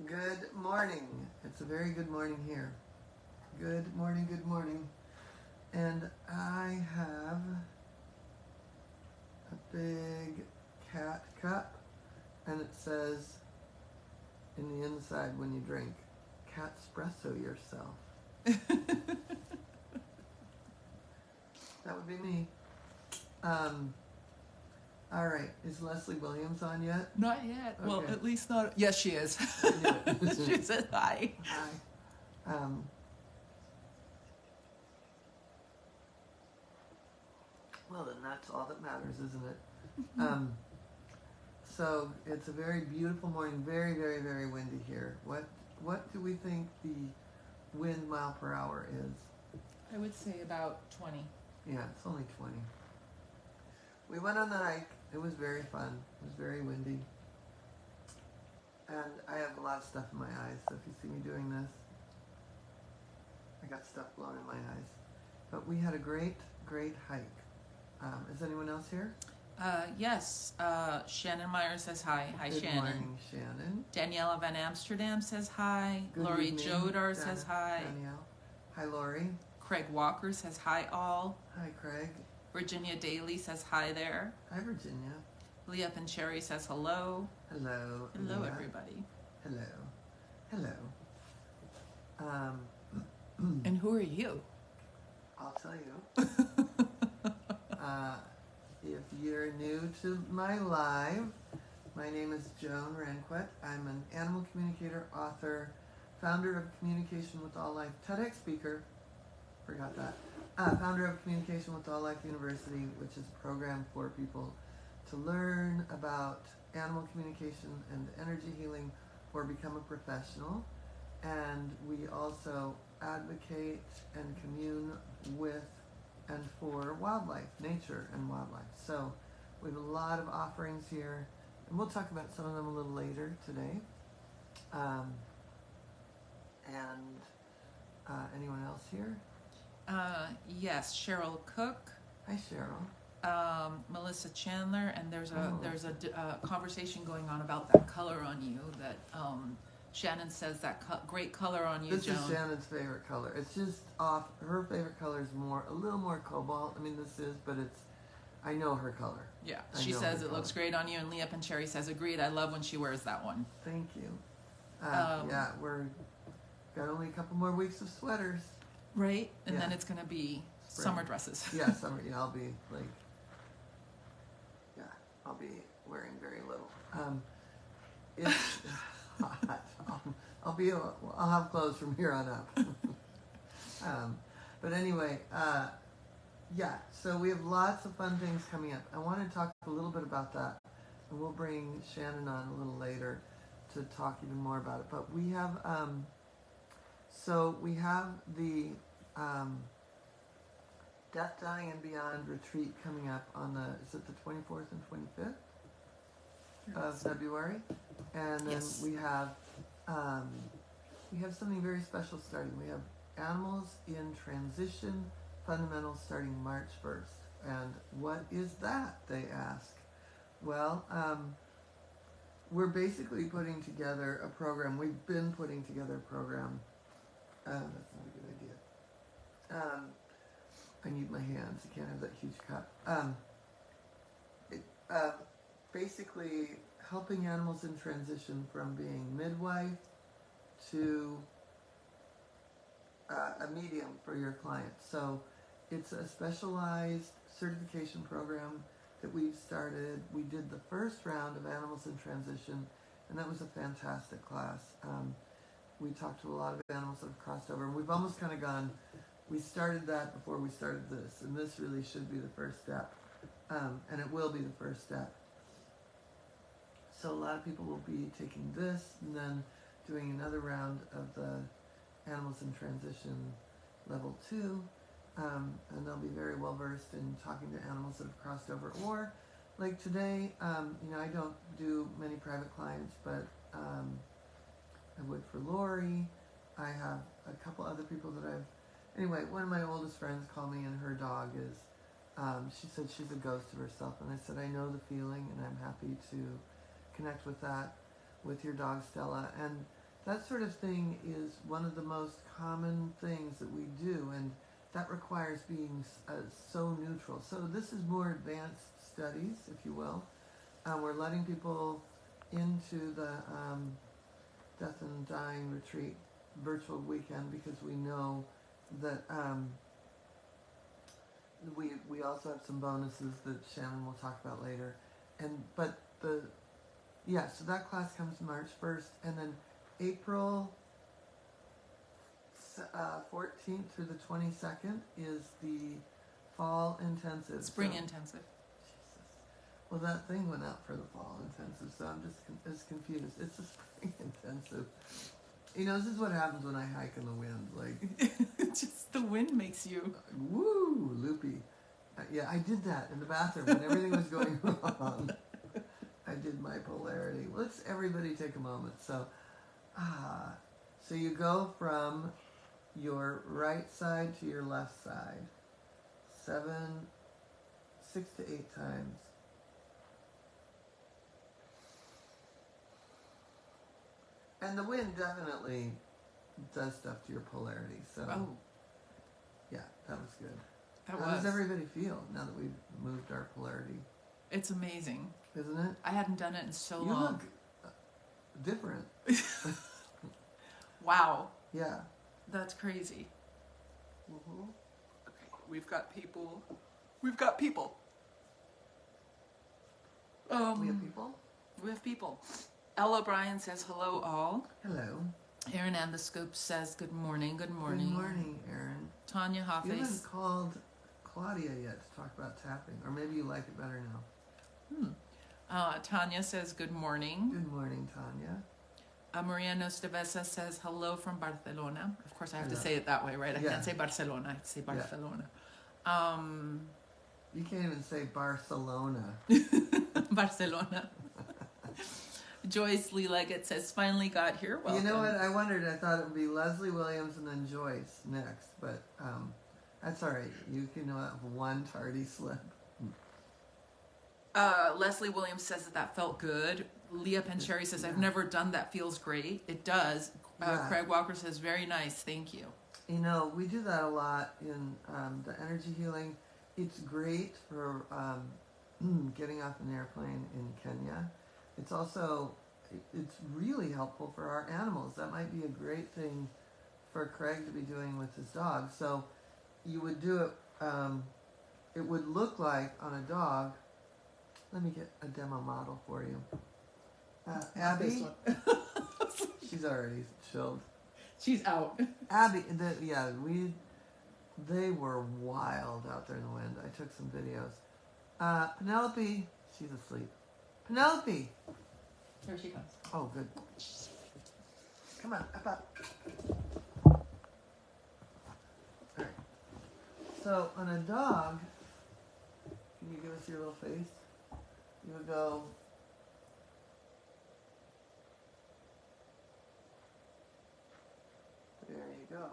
Good morning. It's a very good morning here. Good morning, good morning. And I have a big cat cup, and it says in the inside when you drink, cat espresso yourself. That would be me. All right. Is Leslie Williams on yet? Not yet. Okay. Well, at least not. Yes, she is. I knew it. She said hi. Hi. Well, then that's all that matters, isn't it? So it's a very beautiful morning. Very, very, very windy here. What do we think the wind mile per hour is? I would say about 20. Yeah, it's only 20. We went on the hike. It was very fun. It was very windy. And I have a lot of stuff in my eyes, so if you see me doing this, I got stuff blown in my eyes. But we had a great, great hike. Is anyone else here? Yes. Shannon Meyer says hi. Hi, Good Shannon. morning, Shannon. Daniela Van Amsterdam says hi. Good Lori evening, Jodar says hi. Danielle. Hi, Lori. Craig Walker says hi, all. Hi, Craig. Virginia Daly says hi there. Hi, Virginia. Leah Pancheri says hello. Hello. Hello, Leah. everybody. Hello. Hello. And who are you? I'll tell you. If you're new to my live, my name is Joan Ranquet. I'm an animal communicator, author, founder of Communication with All Life, TEDx speaker, forgot that, founder of Communication with All Life University, which is a program for people to learn about animal communication and energy healing or become a professional. And we also advocate and commune with and for wildlife, nature and wildlife. So we have a lot of offerings here, and we'll talk about some of them a little later today. Anyone else here? Yes, Cheryl Cook. Hi, Cheryl. Melissa Chandler, and there's a conversation going on about that color on you that Shannon says that great color on you, This Joan. is Shannon's favorite color. It's just off. Her favorite color is a little more cobalt. I mean, this is, but I know her color. Yeah, she says it looks great on you, and Leah Pancheri says, agreed, I love when she wears that one. Thank you. Yeah, we're got only a couple more weeks of sweaters. Right? And Yeah. then it's going to be Spring. summer dresses. Yeah, summer. Yeah, I'll be wearing very little. It's hot. I'll have clothes from here on up. But anyway, yeah. So we have lots of fun things coming up. I want to talk a little bit about that, and we'll bring Shannon on a little later to talk even more about it. But we have, the Death, Dying, and Beyond retreat coming up on is it the 24th and 25th of February? And then Yes. we have something very special starting. We have Animals in Transition Fundamentals starting March 1st. And what is that, they ask? Well, we're basically putting together a program. We've been putting together a program. That's not a good idea. I need my hands. I can't have that huge cup. Basically helping animals in transition from being midwife to a medium for your clients. So it's a specialized certification program that we've started. We did the first round of Animals in Transition, and that was a fantastic class. We talked to a lot of animals that have crossed over. We've almost kind of gone, we started that before we started this, and this really should be the first step. And it will be the first step. So a lot of people will be taking this and then doing another round of the Animals in Transition Level 2. And they'll be very well versed in talking to animals that have crossed over. Or, like today, I don't do many private clients, but I would for Lori. I have a couple other people that anyway, one of my oldest friends called me, and her dog is, she said she's a ghost of herself. And I said, I know the feeling, and I'm happy to connect with that with your dog, Stella. And that sort of thing is one of the most common things that we do, and that requires being so neutral. So this is more advanced studies, if you will. We're letting people into the Death and Dying Retreat virtual weekend because we know that we also have some bonuses that Shannon will talk about later. So that class comes March 1st, and then April 14th through the 22nd is the fall intensive. Spring intensive. Jesus. Well, that thing went out for the fall intensive, so I'm just as confused. It's a spring intensive. You know, this is what happens when I hike in the wind. Like, just the wind makes you woo, loopy. Yeah, I did that in the bathroom when everything was going wrong. I did my polarity. Let's everybody take a moment. So you go from your right side to your left side 6 to 8 times. And the wind definitely does stuff to your polarity. So yeah, that was good. How does everybody feel now that we've moved our polarity? It's amazing. Isn't it? I hadn't done it in so long. You look different. Wow. Yeah. That's crazy. Mm-hmm. Okay, we've got people. We've got people. We have people? We have people. Ella O'Brien says hello all. Hello. Erin and the Scoop says good morning. Good morning. Good morning, Erin. Tanya Hofface. You haven't called Claudia yet to talk about tapping, or maybe you like it better now. Tanya says good morning. Good morning, Tanya. Maria Nostevesa says hello from Barcelona. Of course, I have to Hello. say it that way, right? I Yeah. can't say Barcelona. I have to say Barcelona. You can't even say Barcelona. Barcelona. Joyce Lee Leggett says, finally got here. Welcome. You know what? I wondered. I thought it would be Leslie Williams and then Joyce next, but that's all right. You can have one tardy slip. Leslie Williams says that felt good. Leah Pancheri says, I've never done that. Feels great. It does. Craig Walker says, very nice. Thank you. You know, we do that a lot in the energy healing. It's great for getting off an airplane in Kenya. It's also, it's really helpful for our animals. That might be a great thing for Craig to be doing with his dog. So you would do it, it would look like on a dog. Let me get a demo model for you. Abby, she's already chilled. She's out. Abby, they were wild out there in the wind. I took some videos. Penelope, she's asleep. Penelope! Here she comes. Oh, good. Come on, up. Alright. So, on a dog, can you give us your little face? You would go... There you go.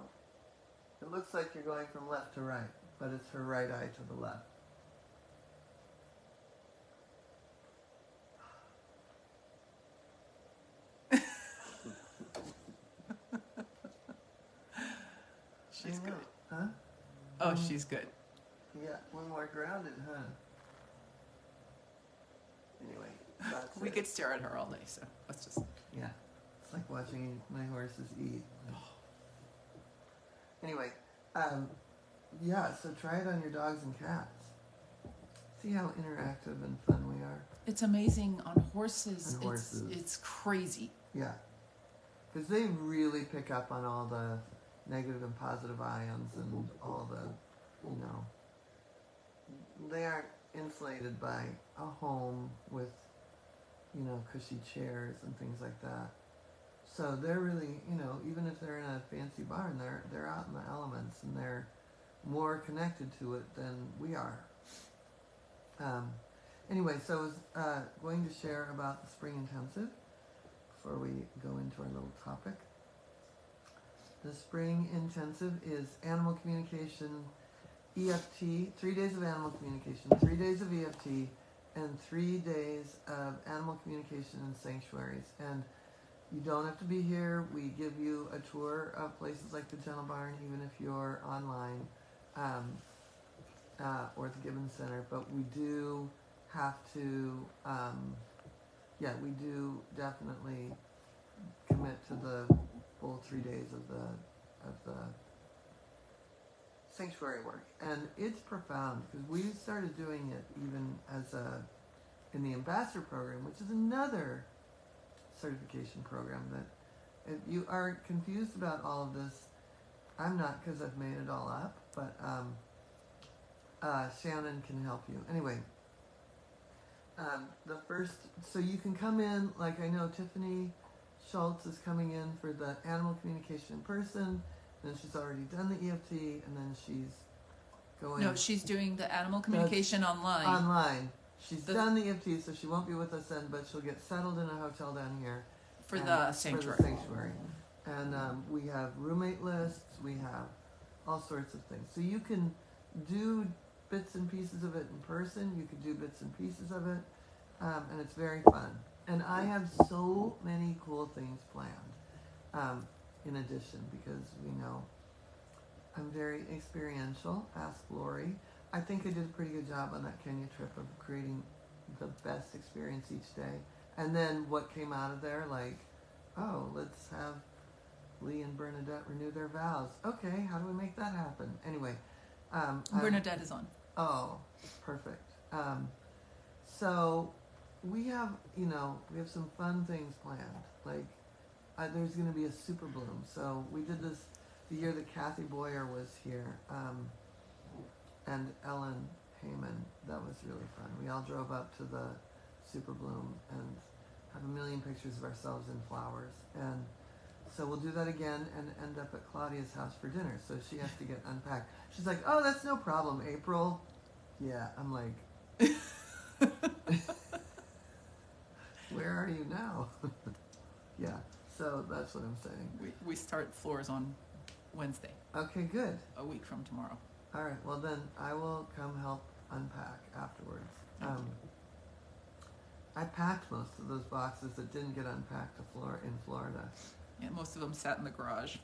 It looks like you're going from left to right, but it's her right eye to the left. She's good. Huh? Oh, she's good. Yeah, one more grounded, huh? Anyway, that's We it. could stare at her all day, so let's just... Yeah, it's like watching my horses eat. Anyway, yeah, so try it on your dogs and cats. See how interactive and fun we are? It's amazing on horses. On horses. It's crazy. Yeah, because they really pick up on all the negative and positive ions and all the, you know, they aren't insulated by a home with, you know, cushy chairs and things like that. So they're really, you know, even if they're in a fancy barn, they're out in the elements and they're more connected to it than we are. Anyway, so I was going to share about the Spring Intensive before we go into our little topic. The Spring Intensive is animal communication, EFT, 3 days of animal communication, 3 days of EFT, and 3 days of animal communication in sanctuaries. And You don't have to be here. We give you a tour of places like the Gentle Barn, even if you're online, or the Gibbons Center. But we do have to, we do definitely commit to the full 3 days of the sanctuary work, and it's profound because we started doing it even as in the ambassador program, which is another certification program. That if you are confused about all of this, I'm not, because I've made it all up, but Shannon can help you. Anyway, the first, so you can come in, like I know Tiffany Schultz is coming in for the animal communication in person, then she's already done the EFT, and then she's going... No, she's doing the animal communication online. Online. She's done the EFT, so she won't be with us then, but she'll get settled in a hotel down here. For the sanctuary. For the sanctuary. And we have roommate lists, we have all sorts of things. So you can do bits and pieces of it in person, you can do bits and pieces of it, and it's very fun. And I have so many cool things planned, in addition, because we know I'm very experiential. Ask Lori. I think I did a pretty good job on that Kenya trip of creating the best experience each day. And then what came out of there, like, oh, let's have Lee and Bernadette renew their vows. Okay, how do we make that happen? Anyway. Bernadette is on. Oh, perfect. So we have, we have some fun things planned. Like, there's going to be a super bloom. So we did this the year that Kathy Boyer was here, and Ellen Heyman. That was really fun. We all drove up to the super bloom and have a million pictures of ourselves in flowers. And so we'll do that again and end up at Claudia's house for dinner. So she has to get unpacked. She's like, oh, that's no problem, April. Yeah, I'm like, where are you now? Yeah, so that's what I'm saying. We start floors on Wednesday. Okay, good. A week from tomorrow. All right, well then I will come help unpack afterwards. I packed most of those boxes that didn't get unpacked in Florida. Yeah, most of them sat in the garage.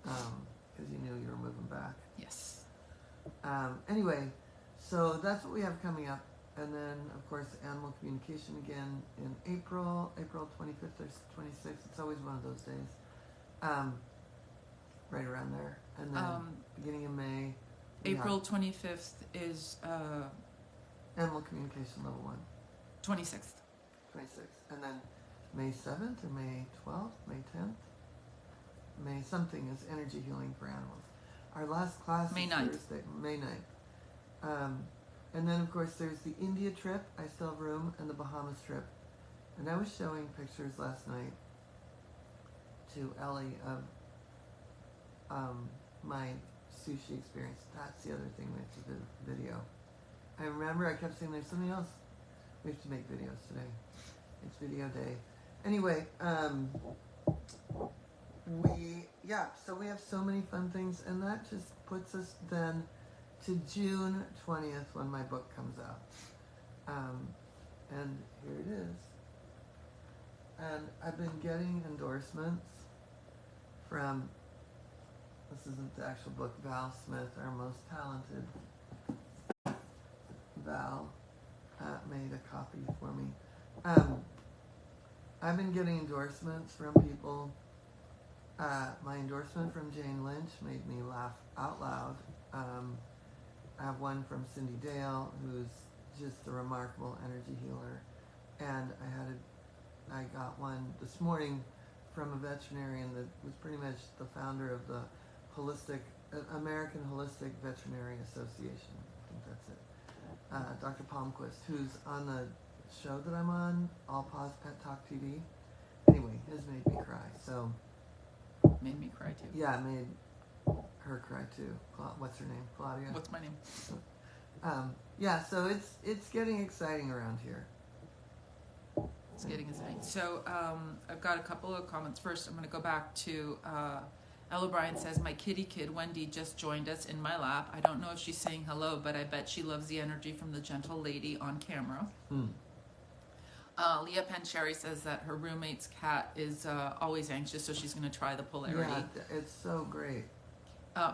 Because you knew you were moving back. Yes. Anyway, so that's what we have coming up. And then, of course, animal communication again in April 25th or 26th. It's always one of those days. Right around there. And then beginning of May. April 25th is... animal communication level 1. 26th. 26th. And then May 7th or May 12th, May 10th. May something is energy healing for animals. Our last class May is 9th. Thursday, May 9th. And then, of course, there's the India trip. I still have room, and the Bahamas trip. And I was showing pictures last night to Ellie of my sushi experience. That's the other thing we have to do, video. I remember I kept saying there's something else. We have to make videos today. It's video day. Anyway, so we have so many fun things, and that just puts us then to June 20th when my book comes out. And here it is. And I've been getting endorsements from, this isn't the actual book, Val Smith, our most talented. Val made a copy for me. I've been getting endorsements from people. My endorsement from Jane Lynch made me laugh out loud. I have one from Cindy Dale, who's just a remarkable energy healer. And I got one this morning from a veterinarian that was pretty much the founder of the American Holistic Veterinary Association. I think that's it. Dr. Palmquist, who's on the show that I'm on, All Paws Pet Talk TV. Anyway, his made me cry. So made me cry too. Yeah, made her cry too. What's her name? Claudia? What's my name? Yeah, so it's getting exciting around here. It's getting exciting. So I've got a couple of comments. First, I'm going to go back to Ella Bryan says, my kitty kid Wendy just joined us in my lap. I don't know if she's saying hello, but I bet she loves the energy from the gentle lady on camera. Leah Pancheri says that her roommate's cat is always anxious, so she's going to try the polarity. Yeah, it's so great.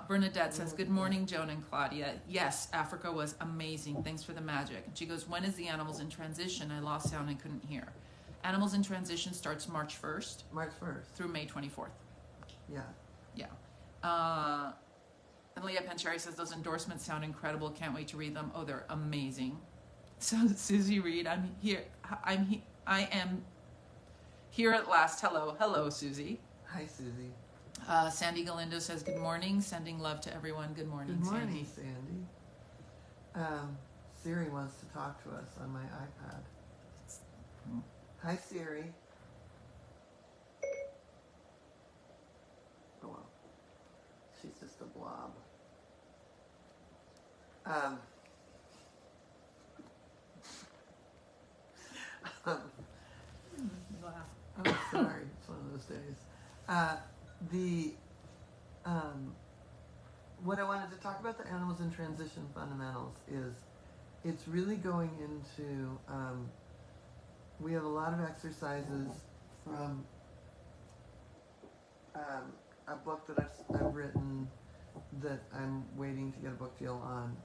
Bernadette says, good morning, Joan and Claudia. Yes, Africa was amazing. Thanks for the magic. And she goes, when is the Animals in Transition? I lost sound and couldn't hear. Animals in Transition starts March 1st. March 1st. Through May 24th. Yeah. Yeah. And Leah Pancheri says, those endorsements sound incredible. Can't wait to read them. Oh, they're amazing. So Susie Reed, I am here at last. Hello, Susie. Hi, Susie. Sandy Galindo says, good morning. Sending love to everyone. Good morning, Good morning, Sandy. Siri wants to talk to us on my iPad. Hi, Siri. Oh, well. She's just a blob. Oh, sorry. It's one of those days. What I wanted to talk about the Animals in Transition fundamentals is it's really going into, we have a lot of exercises from a book that I've written that I'm waiting to get a book deal on.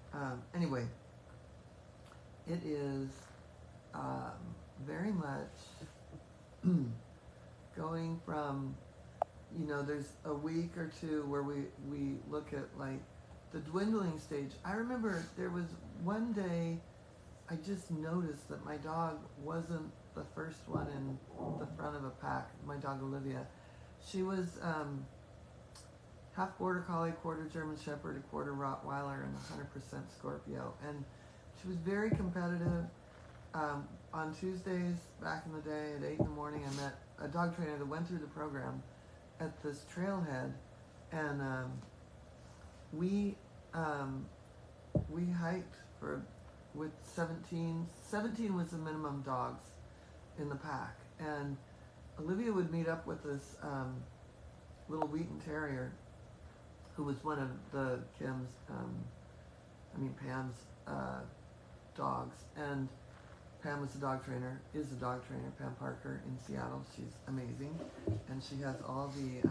Anyway, it is very much going from, there's a week or two where we look at like the dwindling stage. I remember there was one day I just noticed that my dog wasn't the first one in the front of a pack. My dog Olivia, she was half Border Collie, quarter German Shepherd, a quarter Rottweiler, and 100% Scorpio. And she was very competitive. On Tuesdays, back in the day, at 8 in the morning, I met a dog trainer that went through the program at this trailhead, and we hiked with 17 was the minimum dogs in the pack, and Olivia would meet up with this little Wheaton Terrier, who was one of the Pam's dogs, and Pam was a dog trainer, is a dog trainer, Pam Parker in Seattle. She's amazing, and she has all the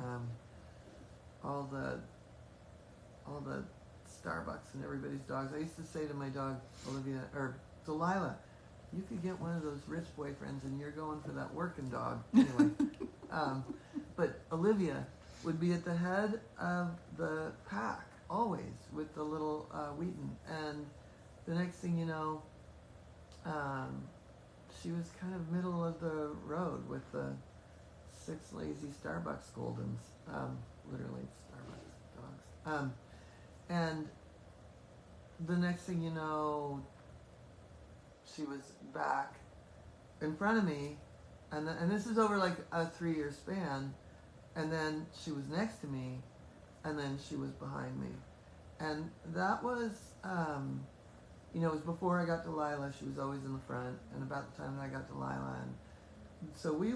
Starbucks and everybody's dogs. I used to say to my dog Olivia or Delilah, you could get one of those rich boyfriends, and you're going for that working dog anyway. But Olivia would be at the head of the pack always with the little Wheaton, and the next thing you know, she was kind of middle of the road with the 6 lazy Starbucks Goldens, literally Starbucks dogs. And the next thing you know, she was back in front of me, and this is over like a 3-year span, and then she was next to me, and then she was behind me. And that was, it was before I got Delilah. She was always in the front, and about the time that I got Delilah, and so we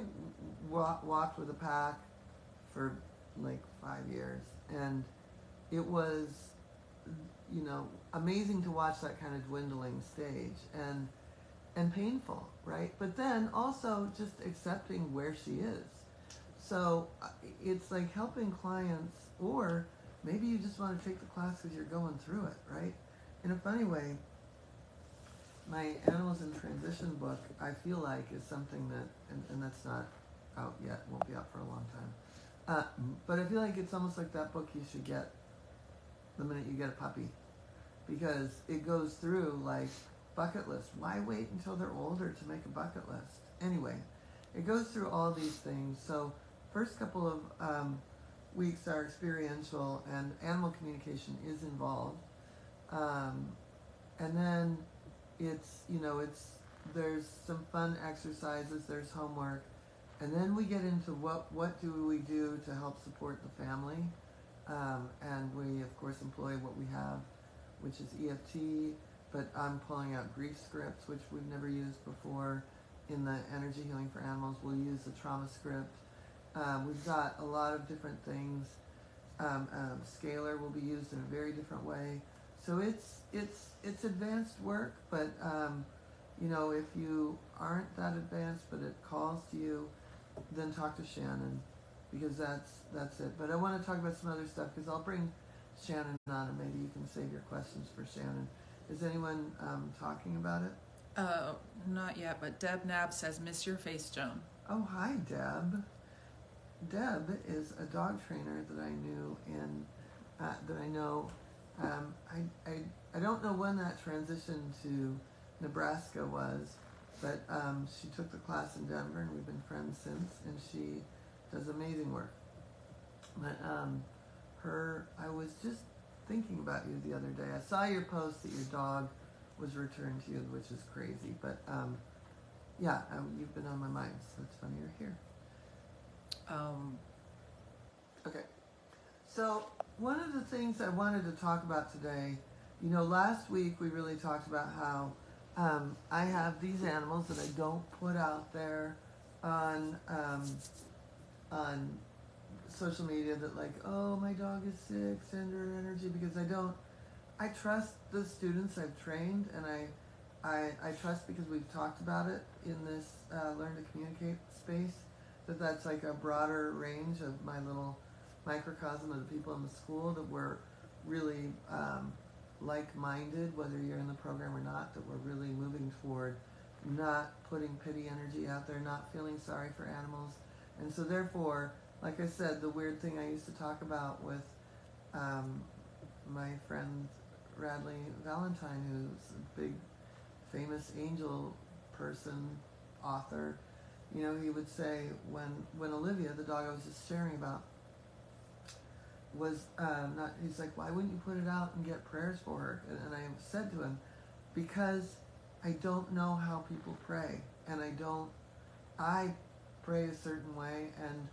walked with a pack for like 5 years, and it was, amazing to watch that kind of dwindling stage, and painful, right? But then also just accepting where she is. So it's like helping clients, or maybe you just want to take the class because you're going through it, right? In a funny way, my Animals in Transition book, I feel like, is something that, and that's not out yet, won't be out for a long time. But I feel like it's almost like that book you should get the minute you get a puppy, because it goes through like bucket list. Why wait until they're older to make a bucket list? Anyway, it goes through all these things. So first couple of weeks are experiential, and animal communication is involved. And then there's some fun exercises, there's homework, and then we get into what do we do to help support the family. And we, of course, employ what we have, which is EFT, but I'm pulling out grief scripts, which we've never used before. In the Energy Healing for Animals, we'll use the trauma script. We've got a lot of different things. Scalar will be used in a very different way. So it's advanced work, but You know, if you aren't that advanced, but it calls to you, then talk to Shannon, because that's it. But I want to talk about some other stuff, because I'll bring Shannon on, and maybe you can save your questions for Shannon. Is anyone talking about it? Not yet, but Deb Nab says, "Miss your face, Joan." Oh, hi, Deb. Deb is a dog trainer that I knew in that I know. I don't know when that transition to Nebraska was, but she took the class in Denver, and we've been friends since. And she does amazing work. But I was just thinking about you the other day. I saw your post that your dog was returned to you, which is crazy. But yeah, you've been on my mind, so it's funny you're here. Okay. So one of the things I wanted to talk about today, you know, last week we really talked about how I have these animals that I don't put out there on social media, that like, oh, my dog is sick, send her energy, because I trust the students I've trained, and I trust, because we've talked about it in this Learn to Communicate space, that's like a broader range of my little microcosm of the people in the school, that we're really like-minded, whether you're in the program or not, that we're really moving toward not putting pity energy out there, not feeling sorry for animals. And so therefore, like I said, the weird thing I used to talk about with my friend Radley Valentine, who's a big famous angel person, author, you know, he would say when Olivia, the dog I was just sharing about, was not, he's like, why wouldn't you put it out and get prayers for her? And I said to him, because I don't know how people pray, and I pray a certain way, and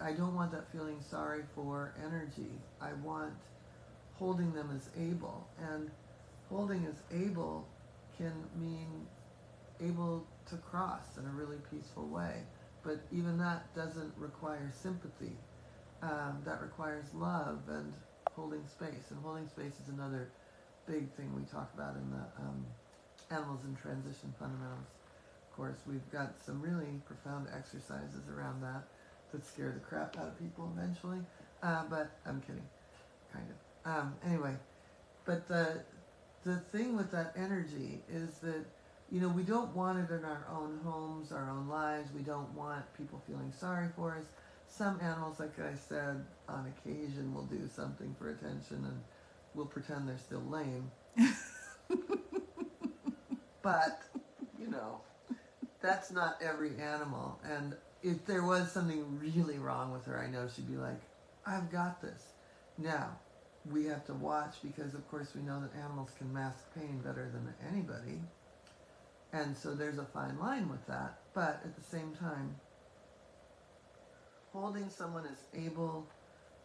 I don't want that feeling sorry for energy. I want holding them as able, and holding as able can mean able to cross in a really peaceful way, but even that doesn't require sympathy. That requires love and holding space, and holding space is another big thing we talk about in the Animals in Transition Fundamentals course. We've got some really profound exercises around that scare the crap out of people eventually, but I'm kidding, kind of. Anyway, but the thing with that energy is that, you know, we don't want it in our own homes, our own lives. We don't want people feeling sorry for us. Some animals, like I said, on occasion will do something for attention, and we'll pretend they're still lame. But, you know, that's not every animal. And if there was something really wrong with her, I know she'd be like, I've got this. Now, we have to watch, because of course we know that animals can mask pain better than anybody. And so there's a fine line with that. But at the same time, holding someone is able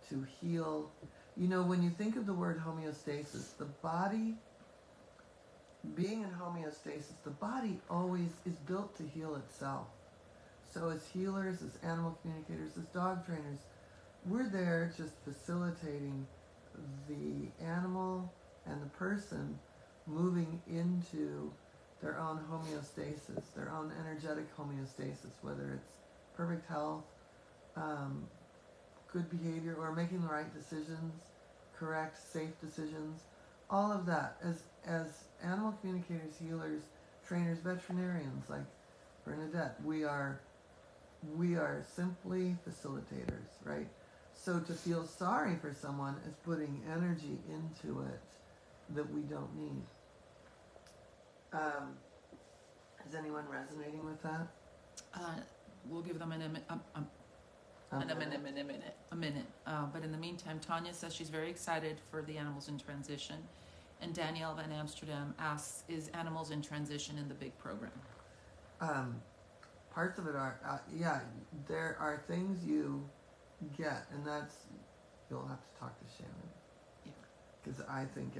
to heal. You know, when you think of the word homeostasis, the body, being in homeostasis, the body always is built to heal itself. So as healers, as animal communicators, as dog trainers, we're there just facilitating the animal and the person moving into their own homeostasis, their own energetic homeostasis, whether it's perfect health, good behavior, or making the right decisions, correct, safe decisions, all of that. As animal communicators, healers, trainers, veterinarians, like Bernadette, we are simply facilitators, right? So to feel sorry for someone is putting energy into it that we don't need. Is anyone resonating with that? We'll give them a minute. But in the meantime, Tanya says she's very excited for the Animals in Transition. And Danielle Van Amsterdam asks, is Animals in Transition in the big program? Parts of it are, yeah, there are things you get, and that's, you'll have to talk to Shannon. Yeah. Because I think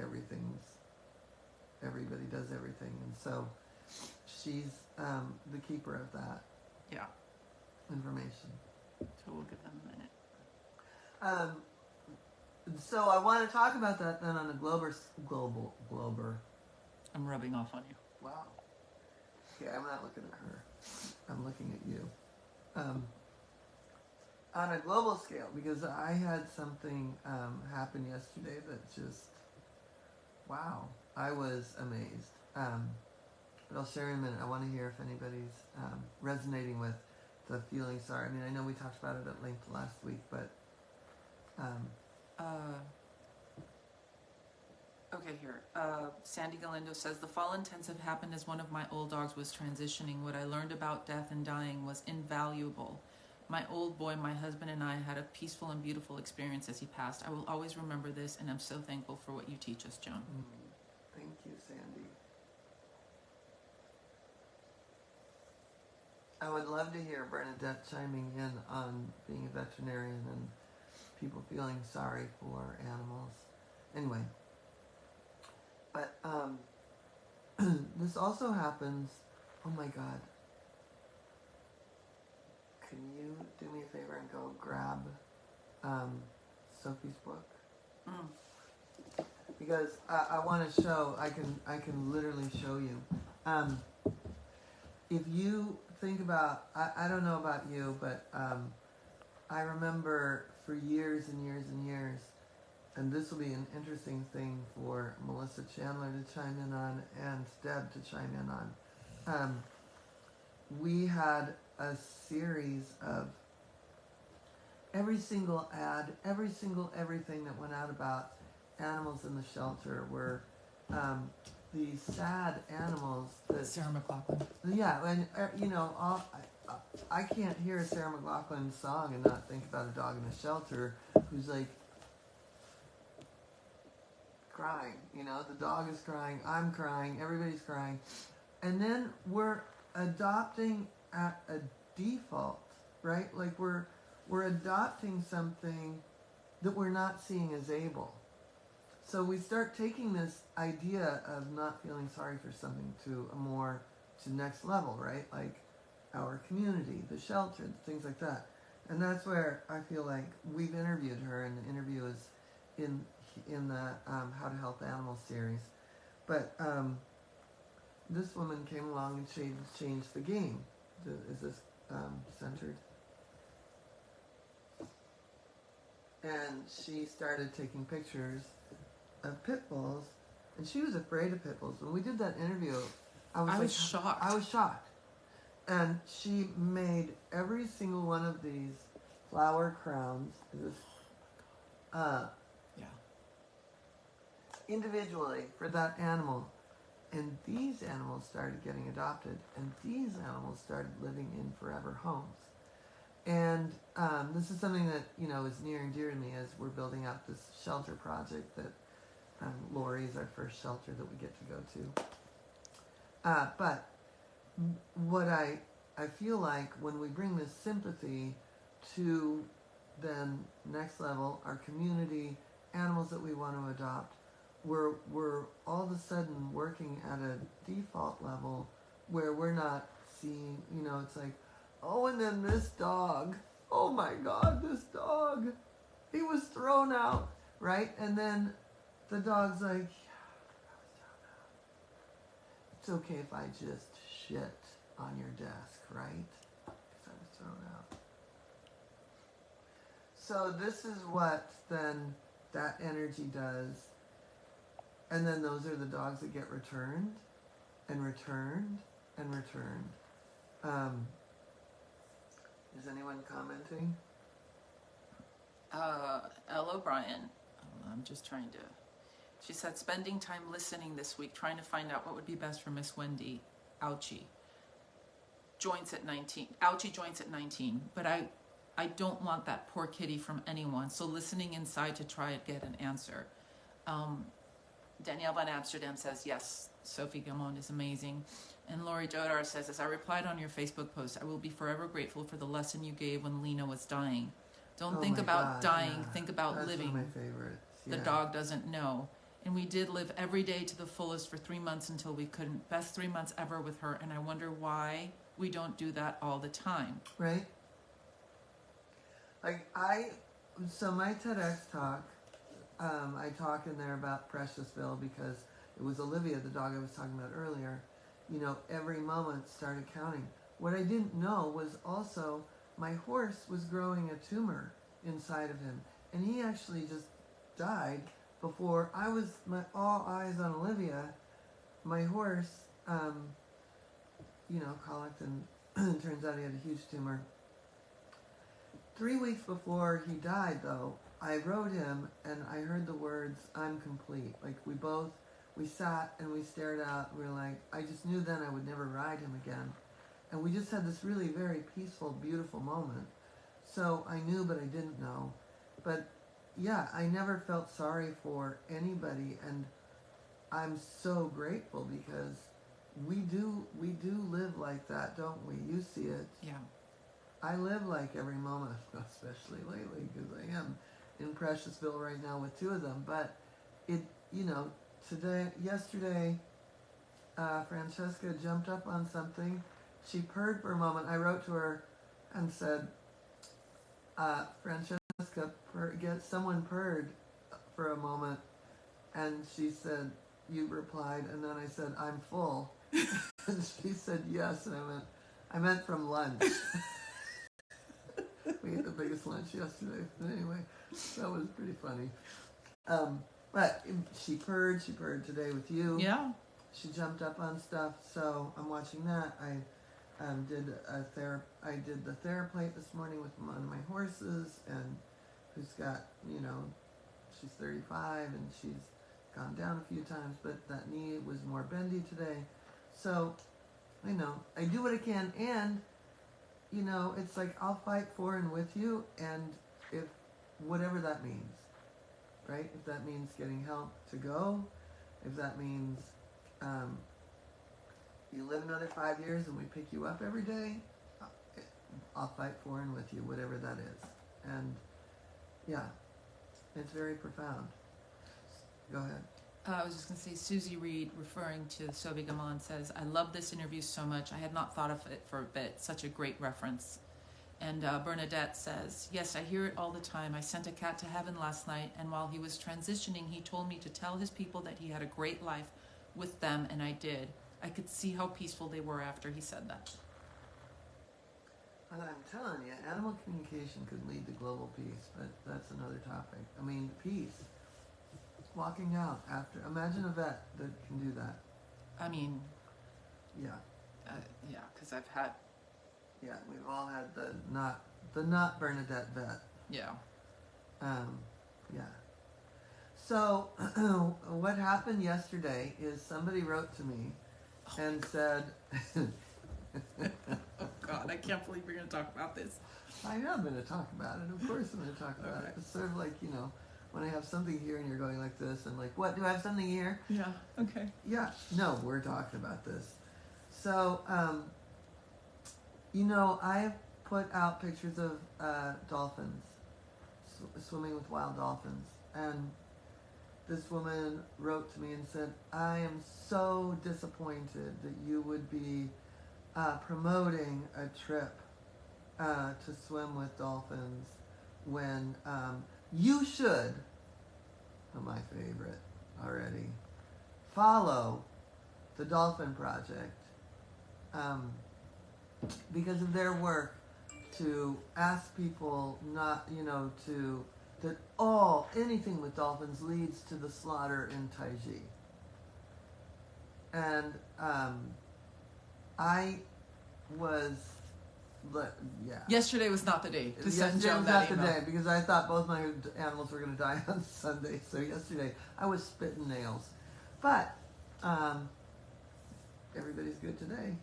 everybody does everything, and so she's the keeper of that. Yeah. Information. So we'll give them a minute. So I want to talk about that then on a global. I'm rubbing off on you. Wow. okay, I'm not looking at her. I'm looking at you. On a global scale, because I had something happen yesterday that just, wow, I was amazed. But I'll share in a minute. I want to hear if anybody's resonating with the feeling sorry. I mean, I know we talked about it at length last week, but okay, here. Sandy Galindo says, the fall intensive happened as one of my old dogs was transitioning. What I learned about death and dying was invaluable. My old boy, my husband, and I had a peaceful and beautiful experience as he passed. I will always remember this, and I'm so thankful for what you teach us, Joan. Thank you, Sandy. I would love to hear Bernadette chiming in on being a veterinarian and people feeling sorry for animals. Anyway, but this also happens. Oh my God. Can you do me a favor and go grab Sophie's book? Because I want to show. I can literally show you. If you think about, I don't know about you, but I remember for years and years and years, and this will be an interesting thing for Melissa Chandler to chime in on and Deb to chime in on. We had a series of every single ad, every single everything that went out about animals in the shelter were these sad animals that Sarah McLachlan. Yeah, and you know, I can't hear a Sarah McLachlan song and not think about a dog in a shelter who's like crying. You know, the dog is crying, I'm crying, everybody's crying, and then we're adopting at a default, right? Like we're adopting something that we're not seeing as able. So we start taking this idea of not feeling sorry for something to a more to next level, right? Like our community, the shelter, things like that. And that's where I feel like we've interviewed her, and the interview is in the How to Help Animals series. But this woman came along and changed the game. Is this centered? And she started taking pictures of pit bulls, and she was afraid of pit bulls. When we did that interview, I was shocked. I was shocked. And she made every single one of these flower crowns individually for that animal. And these animals started getting adopted, and these animals started living in forever homes. And this is something that, you know, is near and dear to me as we're building out this shelter project that Lori is our first shelter that we get to go to. But what I feel like when we bring this sympathy to then next level, our community, animals that we want to adopt, we're all of a sudden working at a default level where we're not seeing, you know, it's like, oh, and then this dog, oh my God, this dog, he was thrown out, right? And then the dog's like, yeah, I was thrown out. It's okay if I just shit on your desk, right? Because I was thrown out. So this is what then that energy does. And then those are the dogs that get returned and returned and returned. Is anyone commenting? Elle O'Brien. I'm just trying to. She said, spending time listening this week, trying to find out what would be best for Miss Wendy. Ouchie. Joints at 19. Ouchie joints at 19. But I don't want that poor kitty from anyone. So listening inside to try and get an answer. Danielle Van Amsterdam says, yes, Sophie Gamon is amazing. And Lori Jodar says, as I replied on your Facebook post, I will be forever grateful for the lesson you gave when Lena was dying. Don't think about dying, think about That's living. One of my favorites. The dog doesn't know. And we did live every day to the fullest for 3 months until we couldn't. Best 3 months ever with her. And I wonder why we don't do that all the time. Right? Like so my TEDx talk, I talk in there about Preciousville because it was Olivia, the dog I was talking about earlier, every moment started counting. What I didn't know was also my horse was growing a tumor inside of him, and he actually just died before I was all eyes on Olivia. My horse, colicked, and turns out he had a huge tumor. 3 weeks before he died, though, I rode him and I heard the words, "I'm complete." Like we sat and we stared out. We were like, I just knew then I would never ride him again. And we just had this really very peaceful, beautiful moment. So I knew, but I didn't know. But yeah, I never felt sorry for anybody. And I'm so grateful because we do live like that, don't we? You see it. Yeah. I live like every moment, especially lately, because I am in Preciousville right now with 2 of them. But yesterday, Francesca jumped up on something. She purred for a moment. I wrote to her and said, Francesca, someone purred for a moment. And she said, you replied, and then I said, I'm full. And she said, yes. And I meant from lunch. We ate the biggest lunch yesterday. But anyway, that was pretty funny. But she purred today with you. Yeah. She jumped up on stuff, so I'm watching that. I did the TheraPlate this morning with one of my horses, and who's got, she's 35 and she's gone down a few times, but that knee was more bendy today. So, I do what I can, and it's like I'll fight for and with you, and if whatever that means, right? If that means getting help to go, if that means you live another 5 years and we pick you up every day, I'll fight for and with you, whatever that is. And yeah, it's very profound. Go ahead. I was just going to say, Susie Reed, referring to Sophie Gammon, says, I love this interview so much. I had not thought of it for a bit. Such a great reference. And Bernadette says, yes, I hear it all the time. I sent a cat to heaven last night, and while he was transitioning, he told me to tell his people that he had a great life with them, and I did. I could see how peaceful they were after he said that. And I'm telling you, animal communication could lead to global peace, but that's another topic. I mean, peace. Walking out after. Imagine a vet that can do that. I mean, yeah, because I've had. Yeah, we've all had the not Bernadette vet. Yeah. Yeah. So what happened yesterday is somebody wrote to me and said, oh God, I can't believe we're going to talk about this. I am going to talk about it. Of course I'm going to talk about it. It's sort of like, when I have something here and you're going like this, and like, what, do I have something here? Yeah, okay. Yeah, no, we're talking about this. So, I've put out pictures of dolphins, swimming with wild dolphins, and this woman wrote to me and said, I am so disappointed that you would be promoting a trip to swim with dolphins when you should, my favorite already, follow the Dolphin Project because of their work to ask people not, that anything with dolphins leads to the slaughter in Taiji. And I was, yeah. Yesterday was not the day to send Joan that email. Yesterday was not the day because I thought both my animals were going to die on Sunday. So yesterday I was spitting nails. But everybody's good today.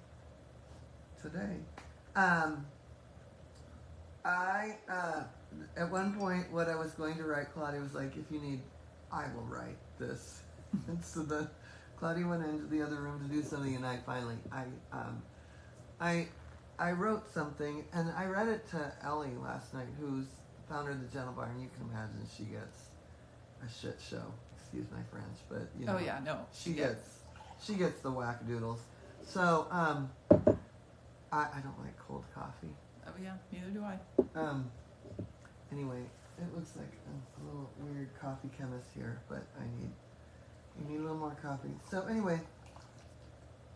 I at one point what I was going to write, Claudia was like, if you need, I will write this. And so Claudia went into the other room to do something, and I finally I wrote something, and I read it to Ellie last night, who's founder of the Gentle Bar, and you can imagine she gets a shit show. Excuse my French, but Oh yeah, no. She gets the wackadoodles. So I don't like cold coffee. Oh yeah, neither do I. Anyway, it looks like a little weird coffee chemist here, but you need a little more coffee. So anyway,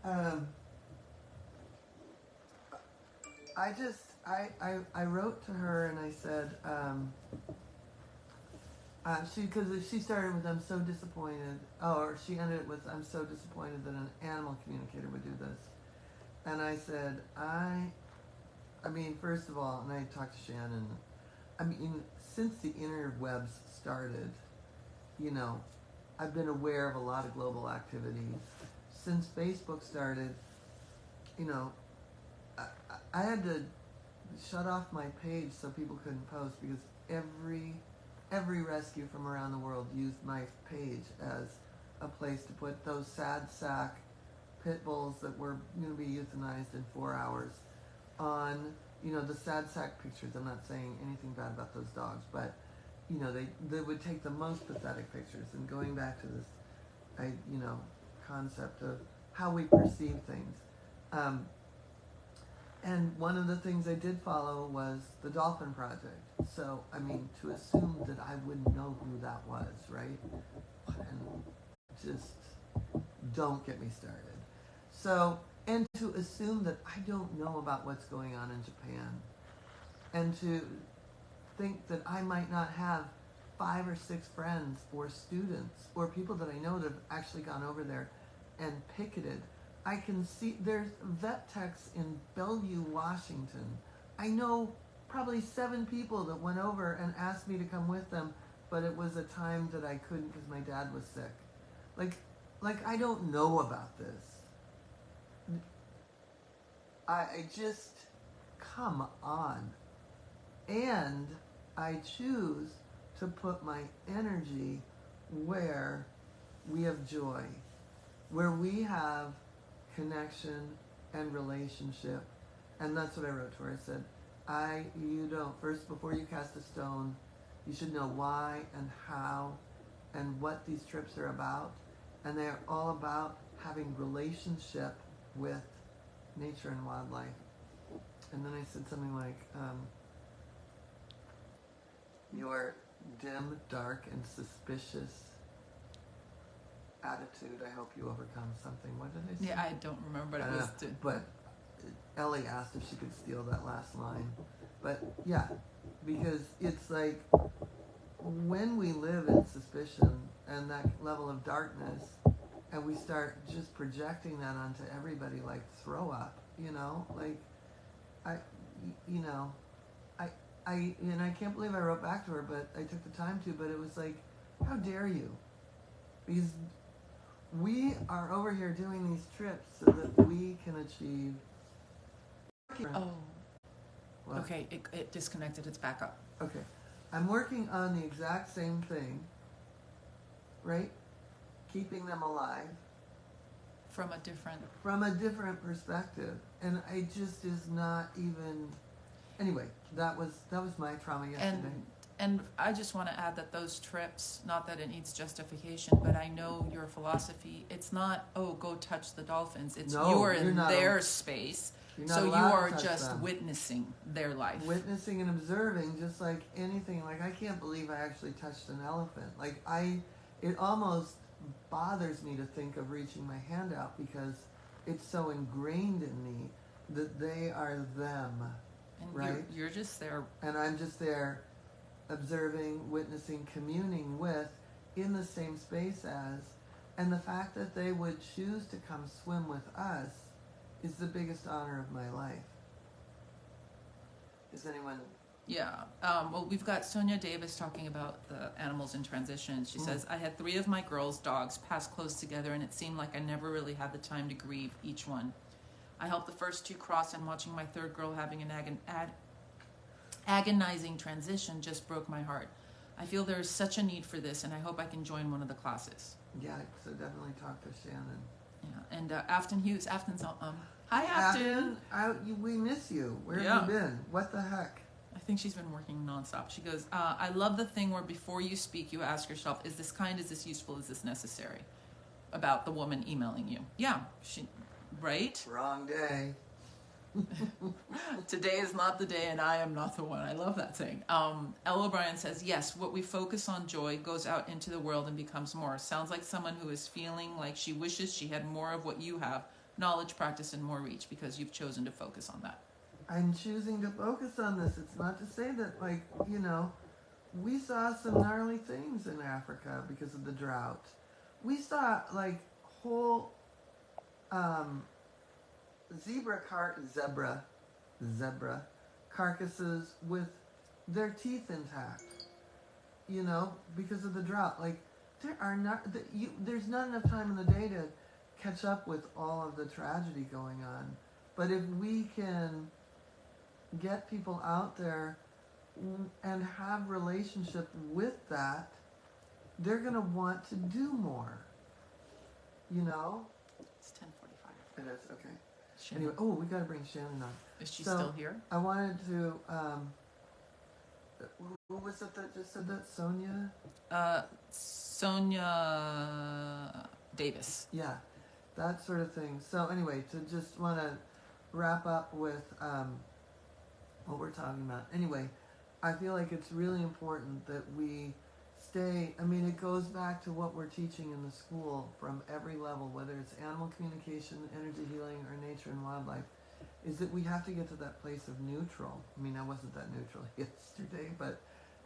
Um, I wrote to her and I said, because she started with, I'm so disappointed, or she ended it with, I'm so disappointed that an animal communicator would do this. And I said, I mean, first of all, and I talked to Shannon, I mean, since the interwebs started, you know, I've been aware of a lot of global activities. Since Facebook started, you know, I had to shut off my page so people couldn't post because every rescue from around the world used my page as a place to put those sad sack pit bulls that were going to be euthanized in 4 hours on, you know, the sad sack pictures. I'm not saying anything bad about those dogs, but, you know, they would take the most pathetic pictures. And going back to this, concept of how we perceive things. And one of the things I did follow was the Dolphin Project. So, I mean, to assume that I wouldn't know who that was, right? And just don't get me started. So, and to assume that I don't know about what's going on in Japan. And to think that I might not have 5 or 6 friends or students or people that I know that have actually gone over there and picketed. I can see there's vet techs in Bellevue, Washington. I know probably 7 people that went over and asked me to come with them, but it was a time that I couldn't because my dad was sick. Like I don't know about this. I just, come on. And I choose to put my energy where we have joy, where we have connection and relationship. And that's what I wrote to her. I said, first, before you cast a stone, you should know why and how and what these trips are about. And they're all about having relationship with nature and wildlife. And then I said something like, your dim, dark, and suspicious attitude, I hope you overcome something. What did I say? Yeah, I don't remember, but it was... But Ellie asked if she could steal that last line. But yeah, because it's like, when we live in suspicion and that level of darkness, and we start just projecting that onto everybody like throw up, you know? Like, and I can't believe I wrote back to her, but I took the time to, but it was like, how dare you? Because we are over here doing these trips so that we can achieve... Oh. What? Okay, it disconnected. It's back up. Okay. I'm working on the exact same thing, right? Keeping them alive. From a different perspective. And I just is not even... Anyway, that was my trauma yesterday. And I just want to add that those trips, not that it needs justification, but I know your philosophy, it's not, go touch the dolphins. It's you're in their space. So you are just witnessing their life. Witnessing and observing, just like anything. Like, I can't believe I actually touched an elephant. Like, it almost bothers me to think of reaching my hand out because it's so ingrained in me that they are them. And right? You're just there. And I'm just there observing, witnessing, communing with, in the same space as. And the fact that they would choose to come swim with us is the biggest honor of my life. Is anyone... Yeah. Well, we've got Sonia Davis talking about the animals in transition. She says, I had 3 of my girls' dogs pass close together, and it seemed like I never really had the time to grieve each one. I helped the first 2 cross, and watching my 3rd girl having an agonizing transition just broke my heart. I feel there is such a need for this, and I hope I can join one of the classes. Yeah, so definitely talk to Shannon. Yeah, and Afton Hughes. Afton's hi, Afton. We miss you. Where have you been? What the heck? I think she's been working nonstop. She goes, I love the thing where before you speak, you ask yourself, is this kind, is this useful, is this necessary? About the woman emailing you. Yeah, right? Wrong day. Today is not the day and I am not the one. I love that saying. Elle O'Brien says, yes, what we focus on joy goes out into the world and becomes more. Sounds like someone who is feeling like she wishes she had more of what you have, knowledge, practice, and more reach because you've chosen to focus on that. I'm choosing to focus on this. It's not to say that, like, you know, we saw some gnarly things in Africa because of the drought. We saw, like, whole zebra carcasses with their teeth intact, you know, because of the drought. Like, there's not enough time in the day to catch up with all of the tragedy going on. But if we can get people out there and have relationship with that, they're going to want to do more, you know? It's 10:45. It is, okay. Shannon. Anyway, oh, we got to bring Shannon on. Is she So, still here? I wanted to, who was it that just said that? Sonia? Sonia Davis. Yeah, that sort of thing. So anyway, to just want to wrap up with what we're talking about. Anyway, I feel like it's really important that we stay, I mean, it goes back to what we're teaching in the school from every level, whether it's animal communication, energy healing, or nature and wildlife, is that we have to get to that place of neutral. I mean, I wasn't that neutral yesterday, but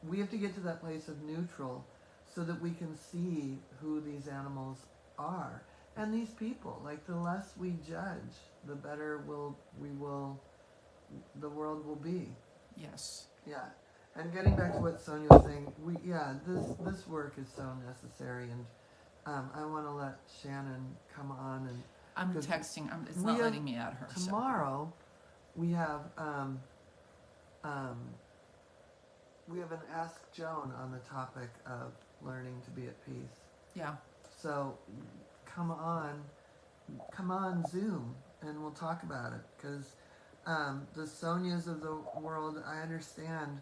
we have to get to that place of neutral so that we can see who these animals are. And these people, like, the less we judge, the better the world will be. Yes. Yeah. And getting back to what Sonia was saying, this work is so necessary, and I want to let Shannon come on, and I'm texting. It's not letting me add her. Tomorrow, we have an Ask Joan on the topic of learning to be at peace. Yeah. So come on Zoom, and we'll talk about it, because the Sonias of the world, I understand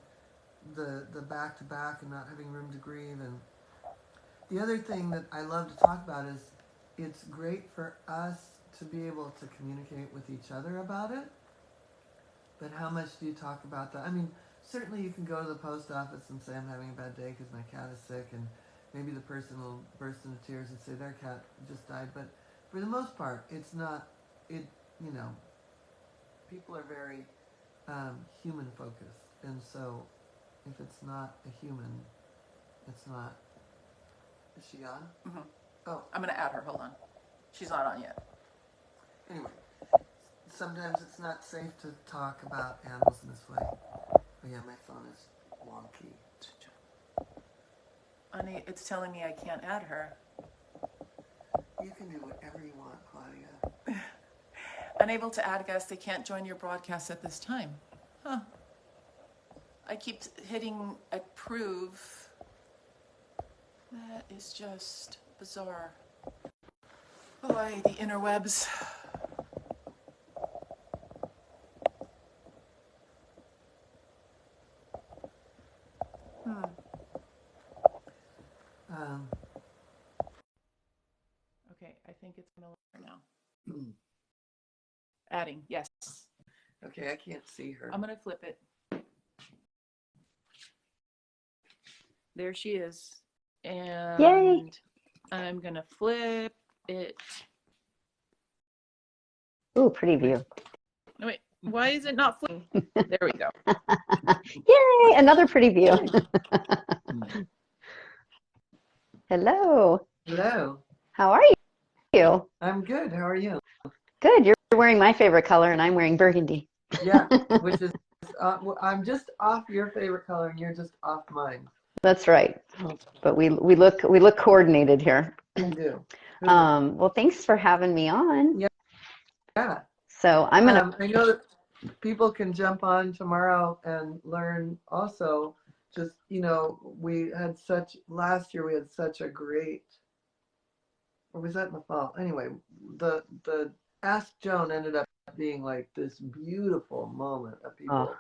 the back-to-back and not having room to grieve. And the other thing that I love to talk about is it's great for us to be able to communicate with each other about it, but how much do you talk about that? I mean, certainly you can go to the post office and say, I'm having a bad day because my cat is sick, and maybe the person will burst into tears and say their cat just died, but for the most part, it's not, you know, people are very human focused, and so if it's not a human, it's not. Is she on? Mm-hmm. Oh. I'm going to add her. Hold on. She's not on yet. Anyway, sometimes it's not safe to talk about animals in this way. Oh yeah, my phone is wonky. Honey, it's telling me I can't add her. You can do whatever you want, Claudia. Unable to add guests. They can't join your broadcast at this time. Huh. I keep hitting approve. That is just bizarre. Boy, the interwebs. Okay, I think it's going to let her now. Adding, yes. Okay, I can't see her. I'm going to flip it. There she is. And yay! I'm going to flip it. Ooh, pretty view. No, wait. Why is it not flipping? There we go. Yay! Another pretty view. Hello. Hello. How are you? I'm good. How are you? Good. You're wearing my favorite color, and I'm wearing burgundy. Yeah, which is I'm just off your favorite color, and you're just off mine. That's right. But we look coordinated here. We do. Well, thanks for having me on. Yeah. Yeah. So I'm gonna. I know that people can jump on tomorrow and learn also. Just, you know, last year we had such a great, or was that in the fall? Anyway, the Ask Joan ended up being like this beautiful moment of people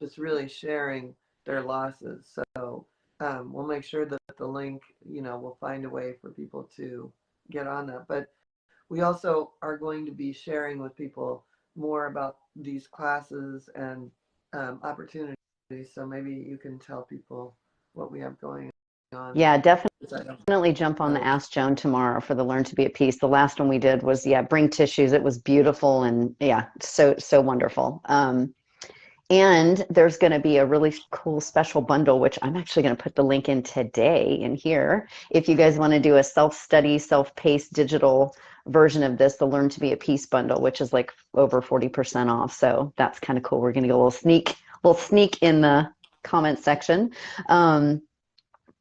just really sharing their losses. So we'll make sure that the link, you know, we'll find a way for people to get on that. But we also are going to be sharing with people more about these classes and opportunities. So maybe you can tell people what we have going on. Yeah, definitely. because I don't Definitely jump on the know. Ask Joan tomorrow for the Learn to Be at Peace. The last one we did was, yeah, bring tissues. It was beautiful and yeah, so wonderful. And there's going to be a really cool special bundle, which I'm actually going to put the link in today in here. If you guys want to do a self-study, self-paced digital version of this, the Learn to Be at Peace bundle, which is like over 40% off. So that's kind of cool. We're going to get a little sneak in the comment section.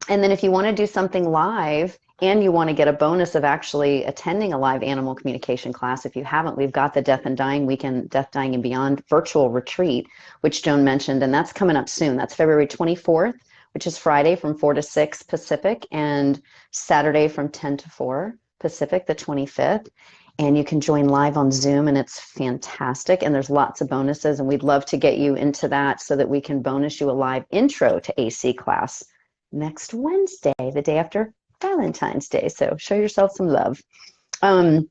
And then if you want to do something live and you want to get a bonus of actually attending a live animal communication class, if you haven't, we've got the Death and Dying Weekend, Death, Dying, and Beyond virtual retreat, which Joan mentioned, and that's coming up soon. That's February 24th, which is Friday from 4 to 6 Pacific, and Saturday from 10 to 4 Pacific, the 25th. And you can join live on Zoom, and it's fantastic. And there's lots of bonuses, and we'd love to get you into that so that we can bonus you a live intro to AC class next Wednesday, the day after Valentine's Day. So show yourself some love. And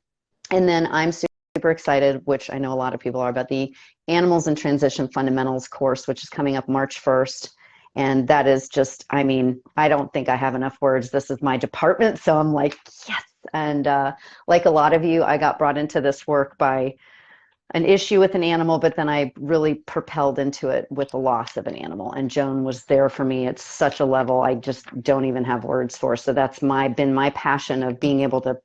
then I'm super excited, which I know a lot of people are, about the Animals in Transition Fundamentals course, which is coming up March 1st. And that is just, I mean, I don't think I have enough words. This is my department. So I'm like, yes. And like a lot of you, I got brought into this work by an issue with an animal, but then I really propelled into it with the loss of an animal. And Joan was there for me at such a level I just don't even have words for. So that's been my passion of being able to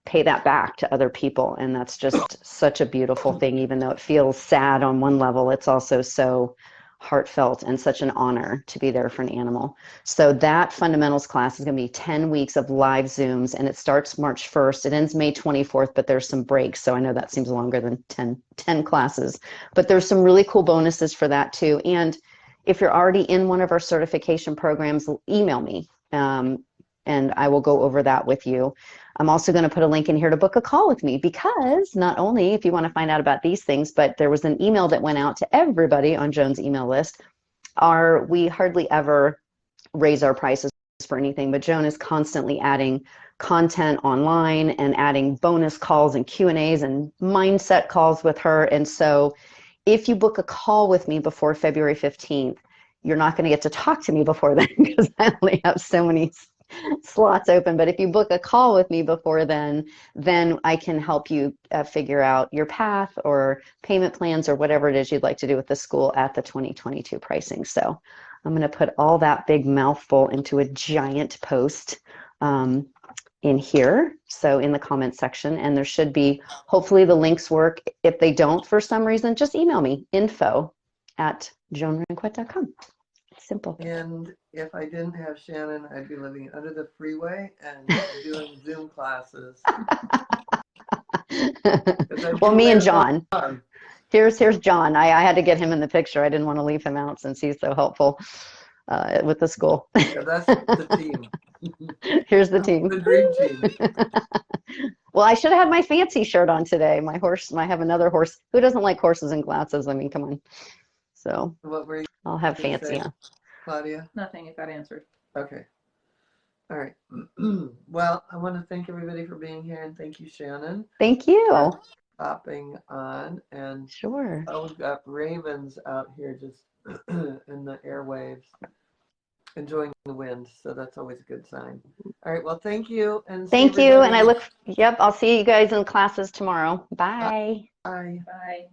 pay that back to other people. And that's just such a beautiful thing, even though it feels sad on one level, it's also so heartfelt and such an honor to be there for an animal. So that fundamentals class is going to be 10 weeks of live Zooms, and it starts March 1st. It ends May 24th, but there's some breaks. So I know that seems longer than 10 classes, but there's some really cool bonuses for that too. And if you're already in one of our certification programs, email me. And I will go over that with you. I'm also going to put a link in here to book a call with me, because not only if you want to find out about these things, but there was an email that went out to everybody on Joan's email list. We hardly ever raise our prices for anything, but Joan is constantly adding content online and adding bonus calls and Q&As and mindset calls with her. And so if you book a call with me before February 15th, you're not going to get to talk to me before then, because I only have so many slots open. But if you book a call with me before then I can help you figure out your path or payment plans or whatever it is you'd like to do with the school at the 2022 pricing. So I'm going to put all that big mouthful into a giant post in here, so in the comment section, and there should be, hopefully the links work. If they don't for some reason, just email me, info@joanranquet.com. Simple. And if I didn't have Shannon, I'd be living under the freeway and doing Zoom classes. Well, me and John. Here's John. I had to get him in the picture. I didn't want to leave him out since he's so helpful with the school. Yeah, that's the team. Here's the team. The dream team. Well, I should have had my fancy shirt on today. My horse, I have another horse. Who doesn't like horses and glasses? I mean, come on. So What were you I'll have gonna fancy say, on. Claudia? Nothing, it got answered. Okay. All right. Well, I want to thank everybody for being here, and thank you, Shannon, Thank you. for hopping on. And Sure. we've got ravens out here just in the airwaves, enjoying the wind. So that's always a good sign. All right. Well, thank you. And Thank you. And I look, yep, I'll see you guys in classes tomorrow. Bye. Bye. Bye.